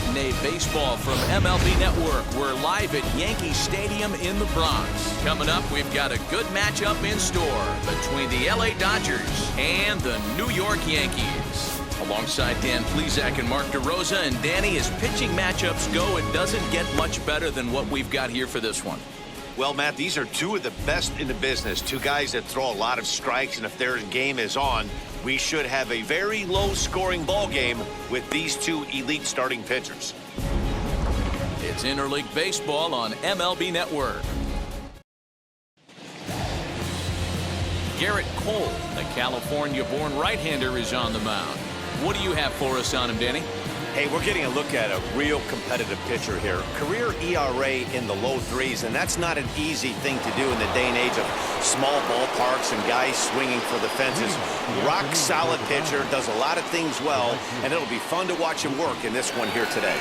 matinee baseball from MLB Network. We're live at Yankee Stadium in the Bronx. Coming up, we've got a good matchup in store between the LA Dodgers and the New York Yankees. Alongside Dan Plesac and Mark DeRosa, and Danny, as pitching matchups go, it doesn't get much better than what we've got here for this one. Well, Matt, these are two of the best in the business. Two guys that throw a lot of strikes, and if their game is on, we should have a very low-scoring ball game with these two elite starting pitchers. It's Interleague Baseball on MLB Network. Garrett Cole, the California-born right-hander, is on the mound. What do you have for us on him, Danny? Hey, we're getting a look at a real competitive pitcher here. Career ERA in the low threes, and that's not an easy thing to do in the day and age of small ballparks and guys swinging for the fences. Rock solid pitcher, does a lot of things well, and it'll be fun to watch him work in this one here today.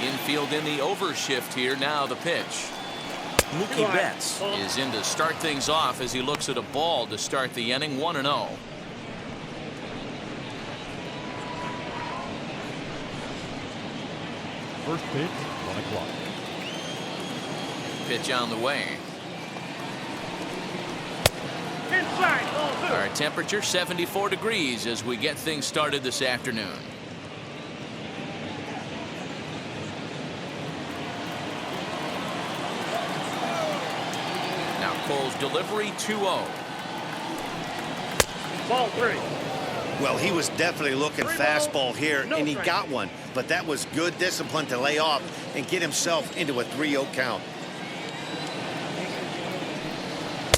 Infield in the overshift here. Now the pitch. Mookie Betts is in to start things off as he looks at a ball to start the inning. 1-0. First pitch, 1 o'clock. Pitch on the way. Our temperature 74 degrees as we get things started this afternoon. Cole's delivery, 2-0. Ball 3. Well, he was definitely looking fastball here, and he got one. But that was good discipline to lay off and get himself into a 3-0 count.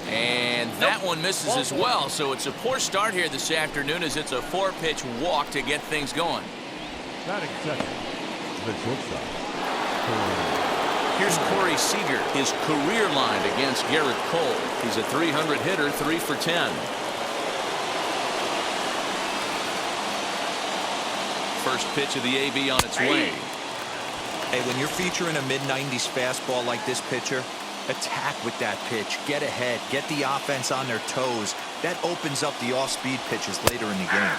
And that one misses as well, so it's a poor start here this afternoon as it's a 4-pitch walk to get things going. Batting second, the shortstop. Here's Corey Seager, his career line against Garrett Cole. He's a 300 hitter, 3 for 10. First pitch of the AB on its way. Hey, when you're featuring a mid-90s fastball like this pitcher, attack with that pitch. Get ahead. Get the offense on their toes. That opens up the off-speed pitches later in the game.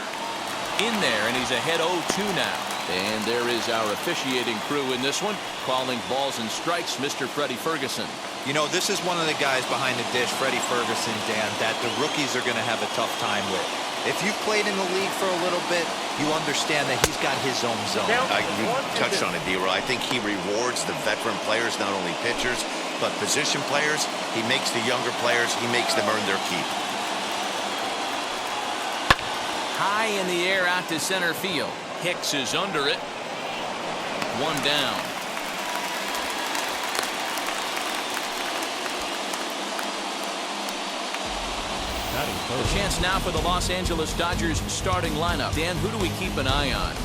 In there, and he's ahead 0-2 now. And there is our officiating crew in this one, calling balls and strikes, Mr. Freddie Ferguson. You know, this is one of the guys behind the dish, Freddie Ferguson, Dan, that the rookies are going to have a tough time with. If you've played in the league for a little bit, you understand that he's got his own zone. You touched on it, D-Roy. I think he rewards the veteran players, not only pitchers, but position players. He makes the younger players, he makes them earn their keep. High in the air out to center field. Hicks is under it. 1 down. A chance now for the Los Angeles Dodgers starting lineup. Dan, who do we keep an eye on?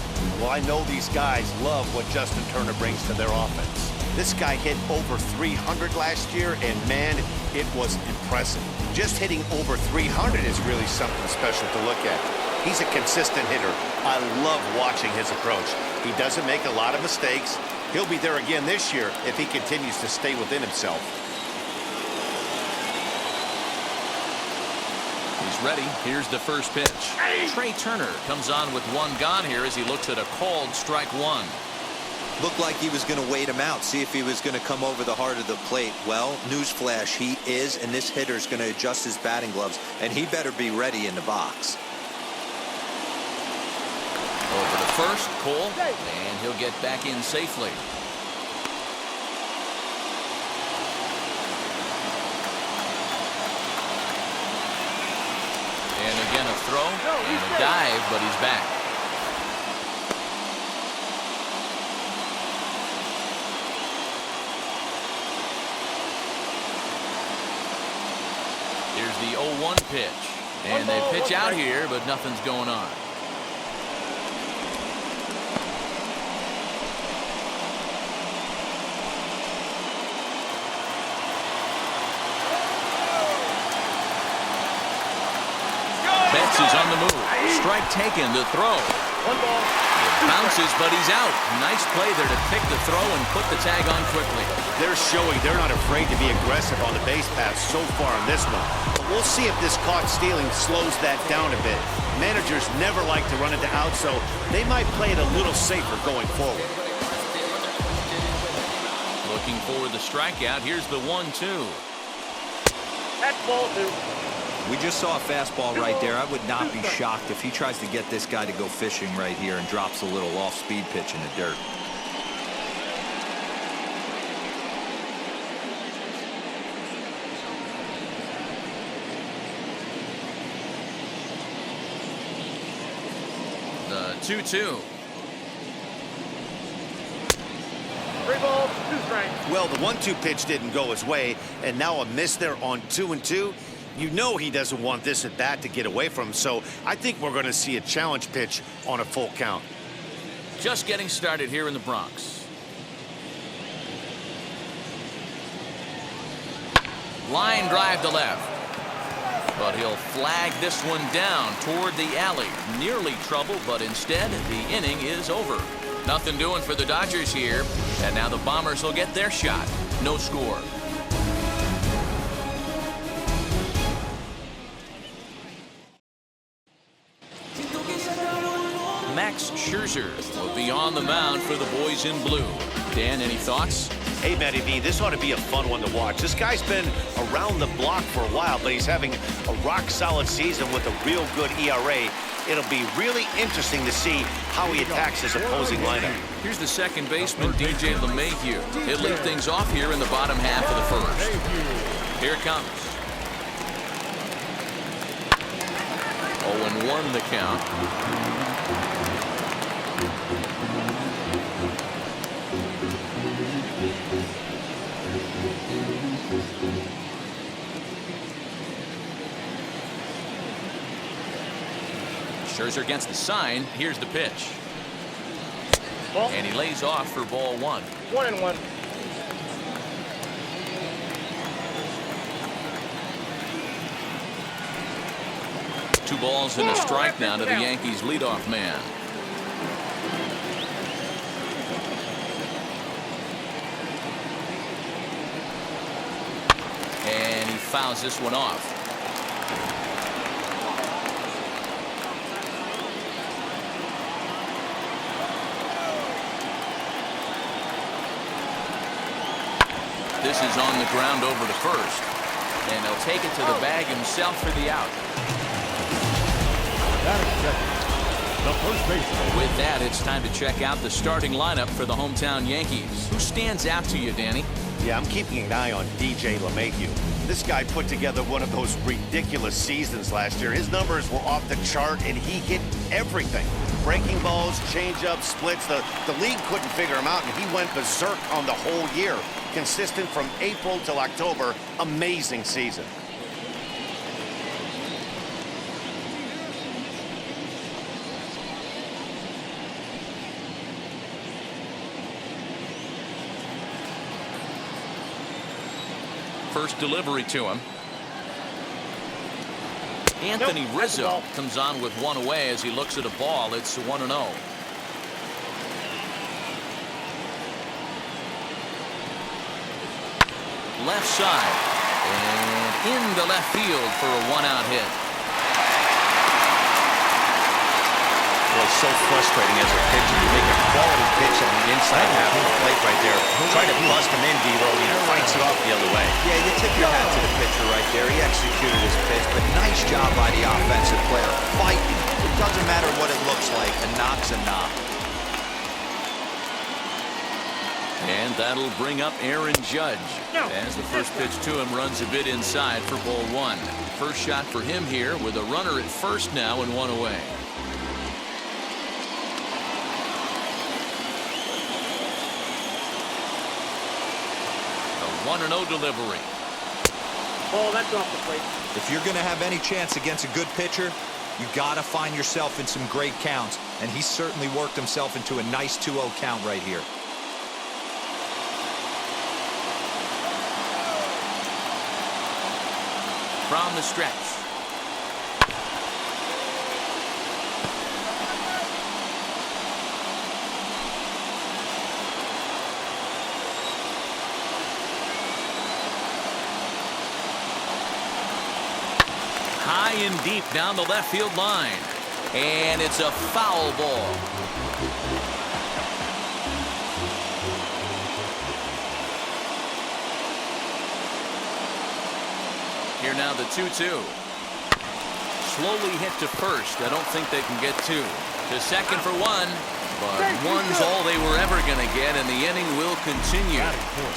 Well, I know these guys love what Justin Turner brings to their offense. This guy hit over 300 last year, and man, it was impressive. Just hitting over 300 is really something special to look at. He's a consistent hitter. I love watching his approach. He doesn't make a lot of mistakes. He'll be there again this year if he continues to stay within himself. He's ready. Here's the first pitch. Trey Turner comes on with 1 gone here as he looks at a called strike 1. Looked like he was going to wait him out, see if he was going to come over the heart of the plate. Well, newsflash, he is, and this hitter's going to adjust his batting gloves, and he better be ready in the box. Over to first, Cole, and he'll get back in safely. And again a throw and a dive, but he's back. Here's the 0-1 pitch. And they pitch out here, but nothing's going on. Betts is on the move. Strike taken to throw. 1 ball. It bounces, but he's out. Nice play there to pick the throw and put the tag on quickly. They're showing they're not afraid to be aggressive on the base path so far in this one. But we'll see if this caught stealing slows that down a bit. Managers never like to run it out, so they might play it a little safer going forward. Looking for the strikeout. Here's the 1-2. That's ball 2. We just saw a fastball right there. I would not be shocked if he tries to get this guy to go fishing right here and drops a little off-speed pitch in the dirt. The 2-2. 3 balls, 2 strikes. Well, the 1-2 pitch didn't go his way, and now a miss there on 2-2. You know he doesn't want this at bat to get away from him, so I think we're going to see a challenge pitch on a full count. Just getting started here in the Bronx. Line drive to left. But he'll flag this one down toward the alley. Nearly trouble, but instead the inning is over. Nothing doing for the Dodgers here. And now the Bombers will get their shot. No score. Max Scherzer will be on the mound for the boys in blue. Dan, any thoughts? Hey, Matty V, this ought to be a fun one to watch. This guy's been around the block for a while, but he's having a rock-solid season with a real good ERA. It'll be really interesting to see how he attacks his opposing lineup. Here's the second baseman, DJ LeMahieu. He'll lead things off here in the bottom half of the first. Here it comes. 0-1 the count. Scherzer against the sign. Here's the pitch. Ball. And he lays off for ball 1. 1-1. Two balls and a strike now to the Yankees leadoff man. And he fouls this one off. This is on the ground over to first. And he'll take it to the bag himself for the out. The first baseman. With that, it's time to check out the starting lineup for the hometown Yankees. Who stands out to you, Danny? Yeah, I'm keeping an eye on DJ LeMahieu. This guy put together one of those ridiculous seasons last year. His numbers were off the chart, and he hit everything. Breaking balls, changeups, splits. The league couldn't figure him out, and he went berserk on the whole year. Consistent from April till October. Amazing season. First delivery to him. Anthony Rizzo comes on with one away as he looks at a ball. It's 1-0. Left side. And into left field for a one-out hit. Well, it's so frustrating as a pitcher. You make a quality pitch on the inside half of the plate right there. Try to bust him in, D-Roll. He fights it off the other way. Yeah, you tip your hat to the pitcher right there. He executed his pitch, but nice job by the offensive player. Fighting. It doesn't matter what it looks like. A knock's a knock. And that'll bring up Aaron Judge. As the first pitch to him runs a bit inside for ball 1. First shot for him here with a runner at first now and one away. A 1-0 delivery. Ball, that's off the plate. If you're going to have any chance against a good pitcher, you got to find yourself in some great counts. And he certainly worked himself into a nice 2-0 count right here. From the stretch. high and deep down the left field line. And it's a foul ball. Here now the 2-2. Slowly hit to first. I don't think they can get two. To second for one. But one's all they were ever going to get, and the inning will continue.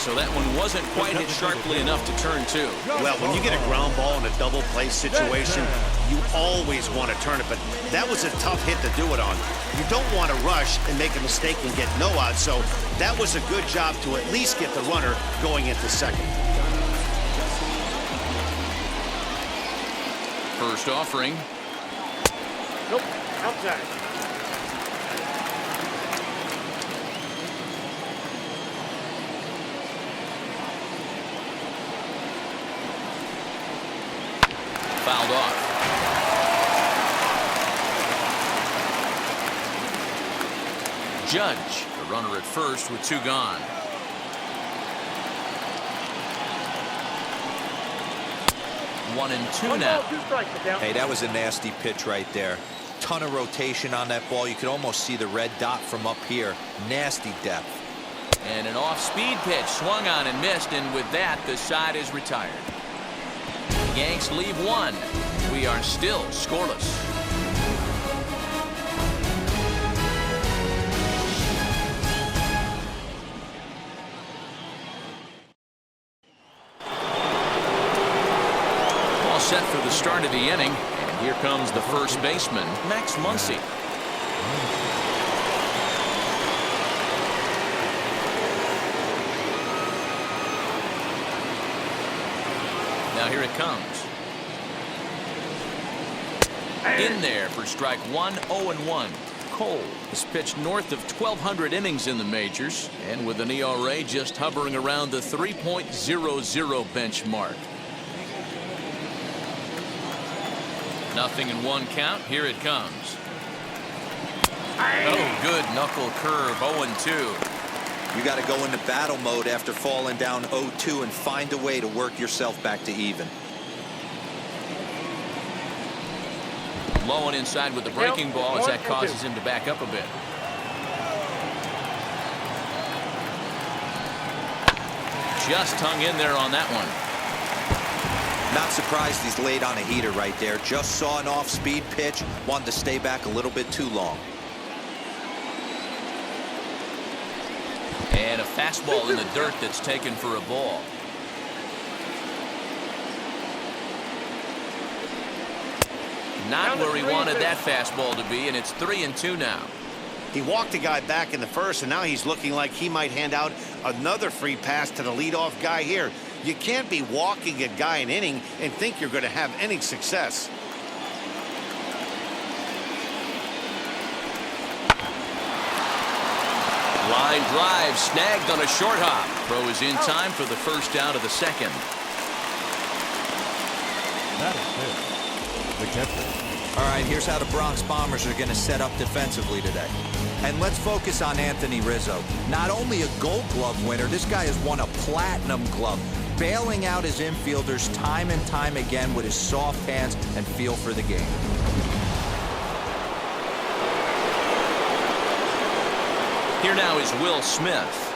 So that one wasn't quite hit sharply enough to turn two. Well, when you get a ground ball in a double play situation, you always want to turn it, but that was a tough hit to do it on. You don't want to rush and make a mistake and get no out, so that was a good job to at least get the runner going into second. First offering. Nope. Outside. Fouled off. Judge, the runner at first with two gone. One and two now. Hey, that was a nasty pitch right there. Ton of rotation on that ball. You could almost see the red dot from up here. Nasty depth. And an off-speed pitch swung on and missed, and with that, the side is retired. Yanks leave one. We are still scoreless. All set for the start of the inning. And here comes the first baseman, Max Muncy. Now here it comes. In there for strike one, 0-1. Cole has pitched north of 1,200 innings in the majors, and with an ERA just hovering around the 3.00 benchmark. Nothing in one count. Here it comes. Oh, good knuckle curve, 0-2. You got to go into battle mode after falling down 0-2 and find a way to work yourself back to even. Low and inside with the breaking ball as that causes him to back up a bit. Just hung in there on that one. Not surprised he's laid on a heater right there. Just saw an off-speed pitch. Wanted to stay back a little bit too long. And a fastball in the dirt that's taken for a ball. Not where he wanted that fastball to be, and it's 3-2 now. He walked a guy back in the first, and now he's looking like he might hand out another free pass to the leadoff guy here. You can't be walking a guy an inning and think you're going to have any success. Line drive snagged on a short hop. Throw is in time for the first out of the second. That is it. The catcher. All right, here's how the Bronx Bombers are going to set up defensively today. And let's focus on Anthony Rizzo. Not only a Gold Glove winner, this guy has won a Platinum Glove, bailing out his infielders time and time again with his soft hands and feel for the game. Here now is Will Smith,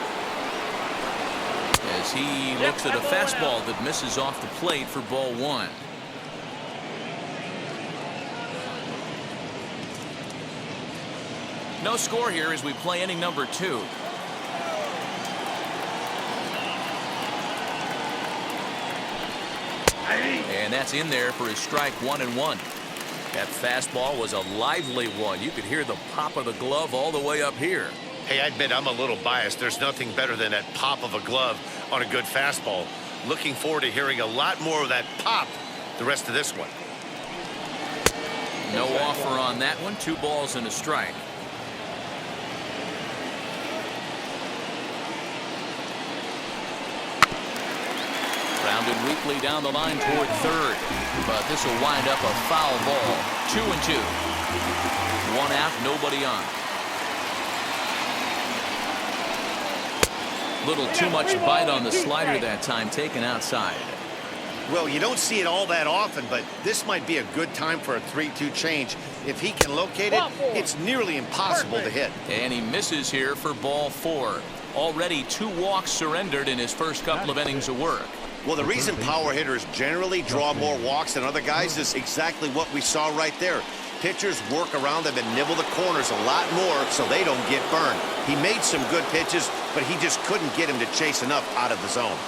as he looks at a fastball that misses off the plate for ball one. No score here as we play inning number 2. And that's in there for his strike 1-1. That fastball was a lively one. You could hear the pop of the glove all the way up here. Hey, I admit I'm a little biased. There's nothing better than that pop of a glove on a good fastball. Looking forward to hearing a lot more of that pop the rest of this one. No offer on that one. 2 balls and a strike. Grounded weakly down the line toward third, but this will wind up a foul ball. 2-2. 1 out, nobody on. Little too much bite on the slider that time, taken outside. Well, you don't see it all that often, but this might be a good time for a 3-2 change. If he can locate it, it's nearly impossible to hit. And he misses here for ball 4. Already 2 walks surrendered in his first couple of innings of work. Well, the reason power hitters generally draw more walks than other guys is exactly what we saw right there. Pitchers work around them and nibble the corners a lot more so they don't get burned. He made some good pitches, but he just couldn't get him to chase enough out of the zone.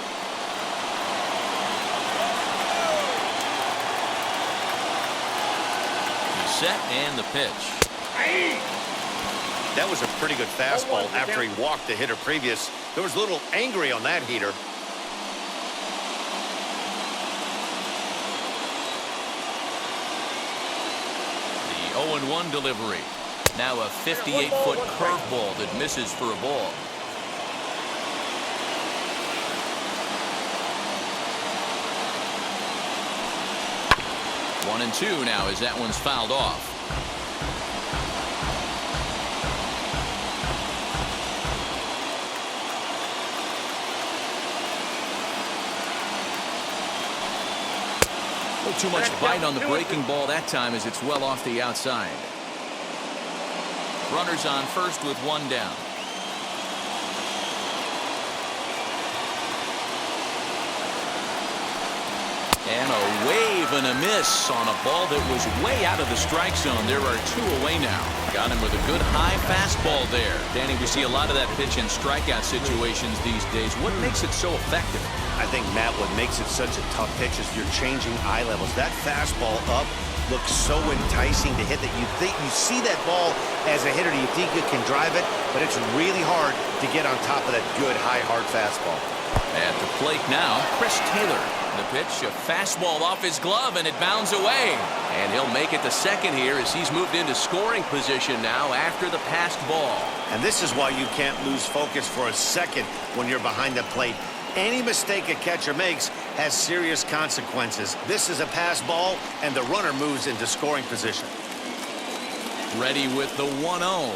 He's set and the pitch. That was a pretty good fastball after he walked the hitter previous. There was a little angry on that heater. The 0-1 delivery. Now a 58-foot curveball that misses for a ball. One and 2 now as that one's fouled off. Too much bite on the breaking ball that time as it's well off the outside. Runners on first with 1 down. And a wave and a miss on a ball that was way out of the strike zone. There are 2 away now. Got him with a good high fastball there. Danny, we see a lot of that pitch in strikeout situations these days. What makes it so effective? I think, Matt, what makes it such a tough pitch is you're changing eye levels. That fastball up looks so enticing to hit that you think you see that ball as a hitter. You think you can drive it, but it's really hard to get on top of that good high hard fastball. At the plate now, Chris Taylor. The pitch, a fastball off his glove, and it bounds away. And he'll make it to second here as he's moved into scoring position now after the passed ball. And this is why you can't lose focus for a second when you're behind the plate. Any mistake a catcher makes has serious consequences. This is a pass ball, and the runner moves into scoring position. Ready with the 1-0.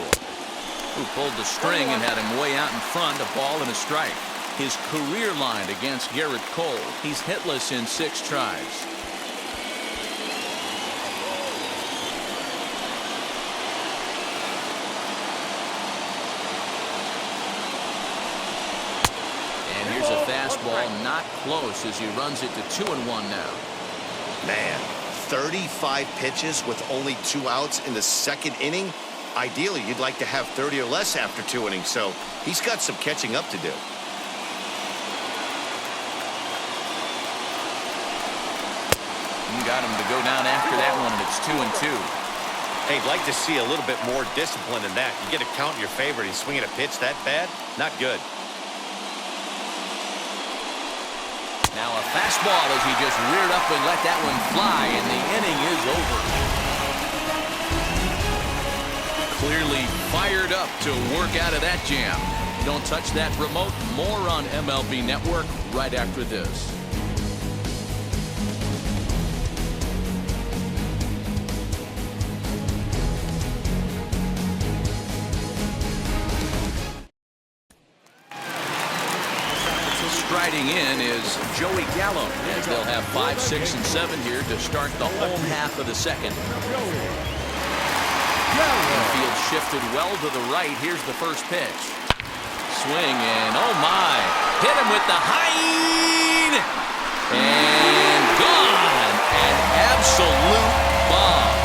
Who pulled the string and had him way out in front, a ball and a strike. His career line against Garrett Cole. He's hitless in 6 tries. And here's a fastball not close as he runs it to 2-1 now. Man, 35 pitches with only 2 outs in the second inning. Ideally, you'd like to have 30 or less after 2 innings, so he's got some catching up to do. Got him to go down after that one, and it's 2-2. Hey, I'd like to see a little bit more discipline than that. You get a count in your favor and he's swinging a pitch that bad? Not good. Now a fastball as he just reared up and let that one fly, and the inning is over. Clearly fired up to work out of that jam. Don't touch that remote. More on MLB Network right after this. Striding in is Joey Gallo, as they'll have 5, 6, and 7 here to start the home half of the second. Field shifted well to the right. Here's the first pitch. Swing and oh my! Hit him with the high and gone. An absolute bomb.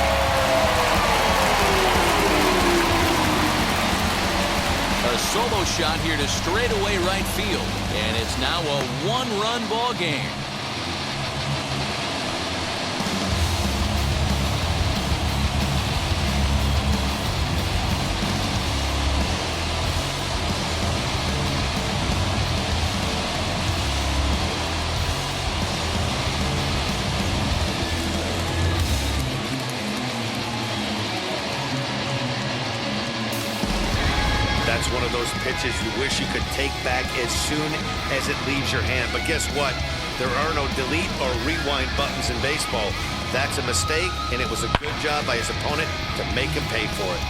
A solo shot here to straightaway right field, and it's now a 1-run ball game. That's one of those pitches you wish you could take back as soon as it leaves your hand. But guess what? There are no delete or rewind buttons in baseball. That's a mistake, and it was a good job by his opponent to make him pay for it.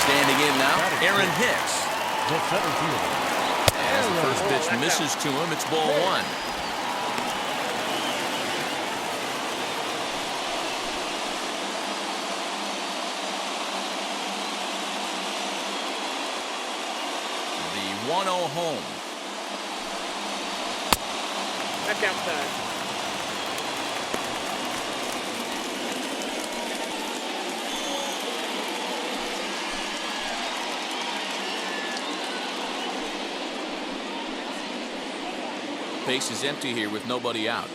Standing in Hicks. The center fielder. As the first pitch misses to him, it's ball one. The 1-0 home. Back outside. Base is empty here with nobody out.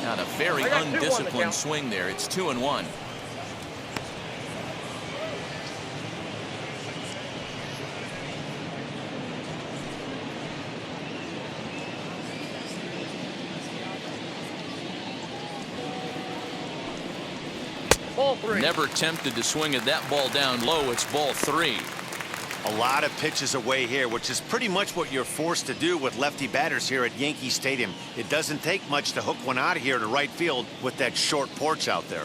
Not a very undisciplined swing there. It's 2-1. Ball three. Never tempted to swing at that ball down low. It's ball three. A lot of pitches away here, which is pretty much what you're forced to do with lefty batters here at Yankee Stadium. It doesn't take much to hook one out of here to right field with that short porch out there.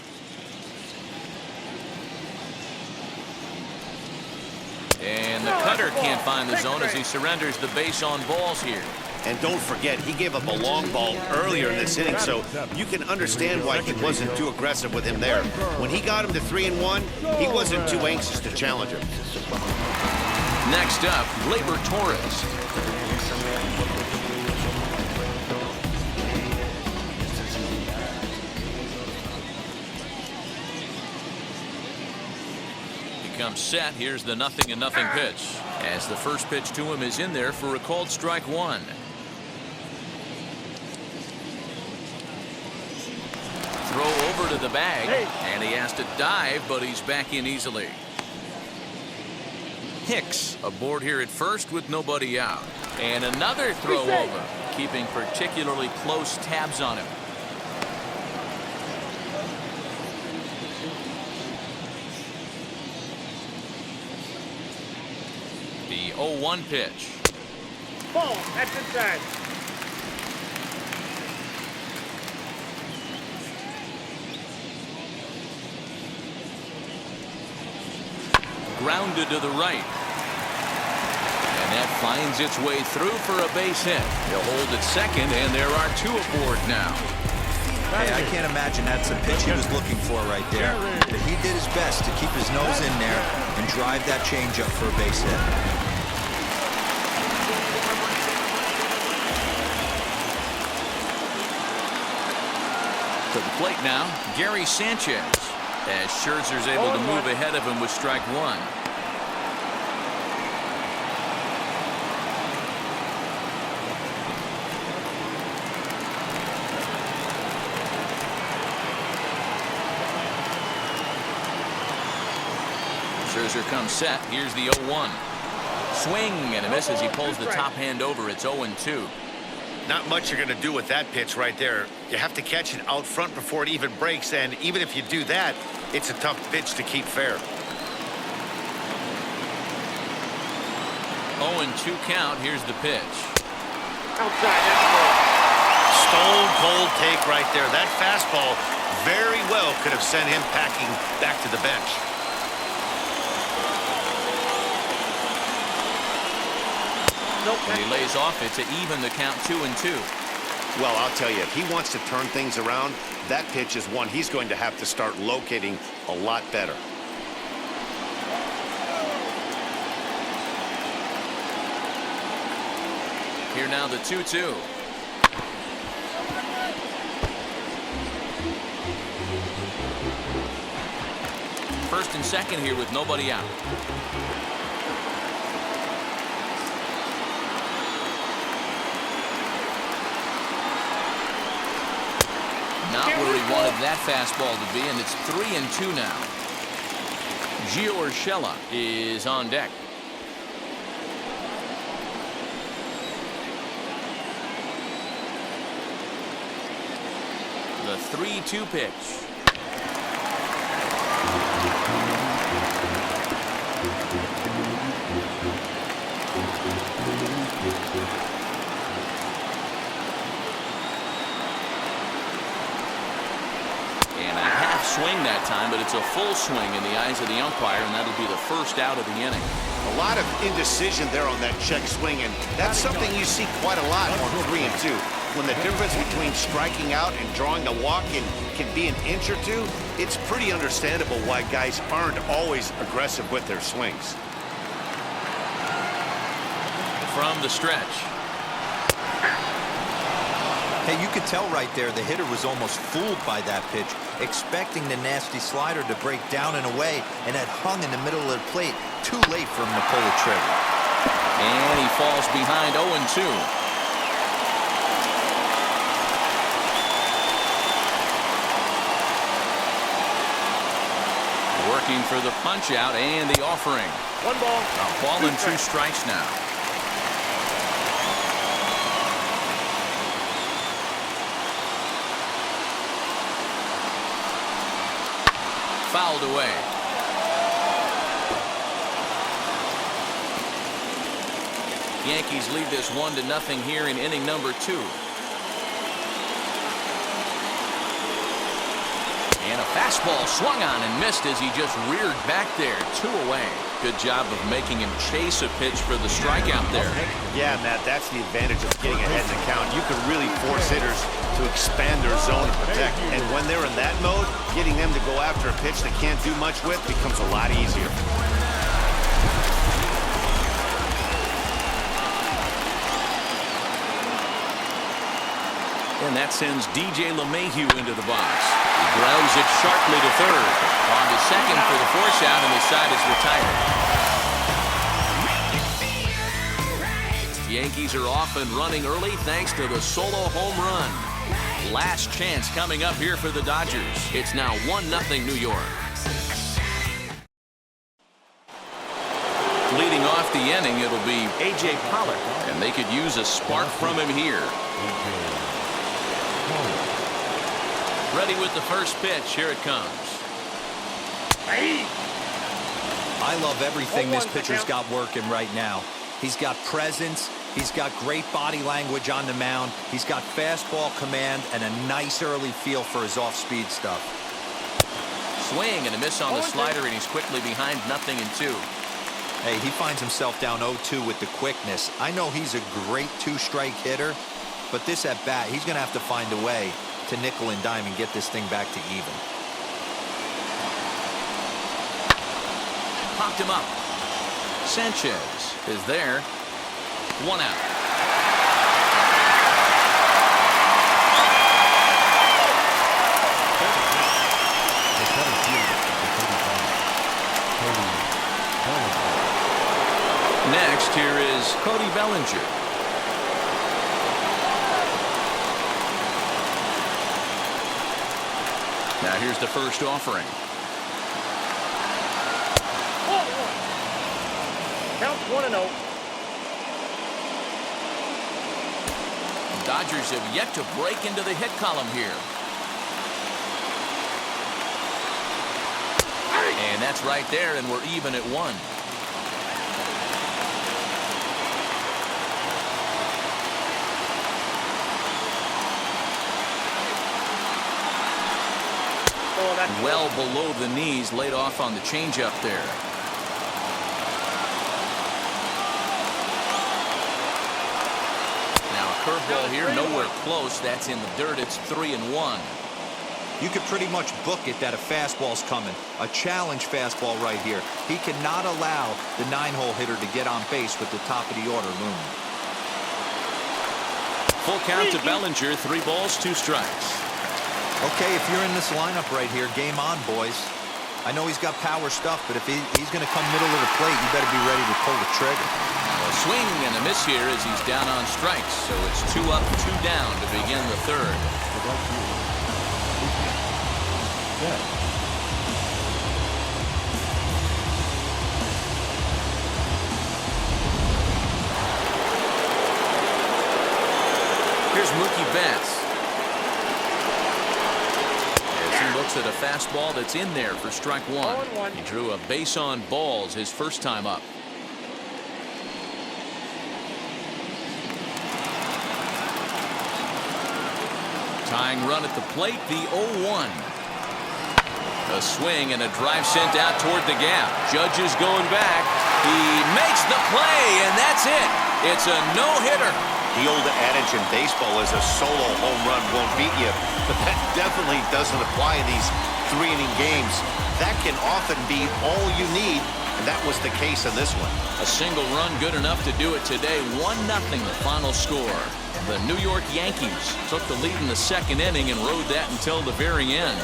And the cutter can't find the zone as he surrenders the base on balls here. And don't forget, he gave up a long ball earlier in this inning, so you can understand why he wasn't too aggressive with him there. When he got him to 3-1, he wasn't too anxious to challenge him. Next up, Gleyber Torres. He comes set. Here's the 0-0 pitch. As the first pitch to him is in there for a called strike one. Throw over to the bag, and he has to dive, but he's back in easily. Hicks aboard here at first with nobody out. And another throw over, keeping particularly close tabs on him. The 0-1 pitch. Ball. That's inside. Grounded to the right. And that finds its way through for a base hit. He'll hold at second, and there are two aboard now. Hey, I can't imagine that's the pitch he was looking for right there. But he did his best to keep his nose in there and drive that changeup for a base hit. To the plate now, Gary Sanchez. As Scherzer's able to move ahead of him with strike one. Scherzer comes set. Here's the 0-1. Swing and a miss as he pulls the top hand over. It's 0-2. Not much you're going to do with that pitch right there. You have to catch it out front before it even breaks, and even if you do that, it's a tough pitch to keep fair. 0-2 count. Here's the pitch. Outside. That's ball. Stone cold take right there. That fastball very well could have sent him packing back to the bench. And he lays off it to even the count 2-2. Well, I'll tell you, if he wants to turn things around, that pitch is one he's going to have to start locating a lot better. Here now the 2-2. First and second here with nobody out. Not where he wanted that fastball to be, and it's 3-2 now. Gio Urshela is on deck. The 3-2 pitch. swing that time, but it's a full swing in the eyes of the umpire, and that'll be the first out of the inning. A lot of indecision there on that check swing, and that's something you see quite a lot on 3 and 2. When the difference between striking out and drawing a walk can be an inch or two, it's pretty understandable why guys aren't always aggressive with their swings. From the stretch. Hey, you could tell right there the hitter was almost fooled by that pitch, expecting the nasty slider to break down and away, and had hung in the middle of the plate. Too late for him to pull the trigger. And he falls behind 0-2. Working for the punch out and the offering. 1 ball. A ball and 2 strikes now. Fouled away. Yankees lead this 1-0 here in inning number 2. And a fastball swung on and missed as he just reared back there. 2 away. Good job of making him chase a pitch for the strikeout there. Yeah, Matt, that's the advantage of getting ahead in the count. You can really force hitters to expand their zone and protect. And when they're in that mode, getting them to go after a pitch they can't do much with becomes a lot easier. And that sends DJ LeMahieu into the box. He grounds it sharply to third. On to second for the force out, and the side is retired. The Yankees are off and running early thanks to the solo home run. Last chance coming up here for the Dodgers. It's now 1-0 New York. Leading off the inning, it'll be A.J. Pollock, and they could use a spark from him here. Ready with the first pitch. Here it comes. I love everything this pitcher's got working right now. He's got presence. He's got great body language on the mound. He's got fastball command and a nice early feel for his off-speed stuff. Swing and a miss on the slider, and he's quickly behind 0-2. Hey, he finds himself down 0-2 with the quickness. I know he's a great 2-strike hitter, but this at bat, he's going to have to find a way to nickel and dime and get this thing back to even. Popped him up. Sanchez is there. 1 out. Next, here is Cody Bellinger. Now here's the first offering. Count 1-0. Dodgers have yet to break into the hit column here. And that's right there, and we're even at 1. Well below the knees, laid off on the changeup there. Now a curveball here, nowhere close. That's in the dirt. It's 3-1. You could pretty much book it that a fastball's coming. A challenge fastball right here. He cannot allow the 9-hole hitter to get on base with the top of the order looming. Full count to Bellinger. 3 balls, 2 strikes. Okay, if you're in this lineup right here, game on, boys. I know he's got power stuff, but if he's going to come middle of the plate, you better be ready to pull the trigger. Now a swing and a miss here as he's down on strikes. So it's 2 up, 2 down to begin the third. Here's Mookie Betts. Looks at a fastball that's in there for strike 1. He drew a base on balls his first time up. Tying run at the plate, the 0-1. A swing and a drive sent out toward the gap. Judge is going back. He makes the play, and that's it. It's a no-hitter. The old adage in baseball is a solo home run won't beat you, but that definitely doesn't apply in these 3-inning games. That can often be all you need, and that was the case in this one. A single run good enough to do it today. 1-0 the final score. The New York Yankees took the lead in the second inning and rode that until the very end.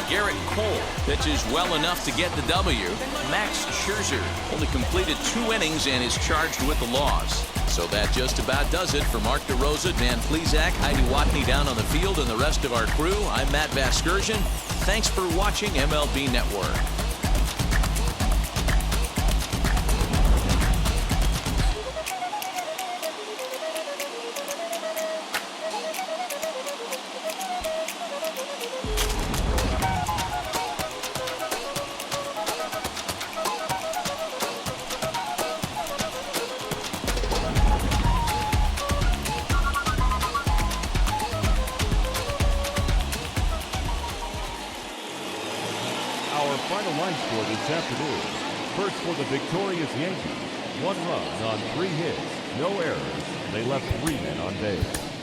Garrett Cole pitches well enough to get the W. Max Scherzer only completed 2 innings and is charged with the loss. So that just about does it. For Mark DeRosa, Dan Plesac, Heidi Watney down on the field, and the rest of our crew, I'm Matt Vasgersian. Thanks for watching MLB Network. Our final line score this afternoon. First for the victorious Yankees. 1 run on 3 hits. No errors. They left 3 men on base.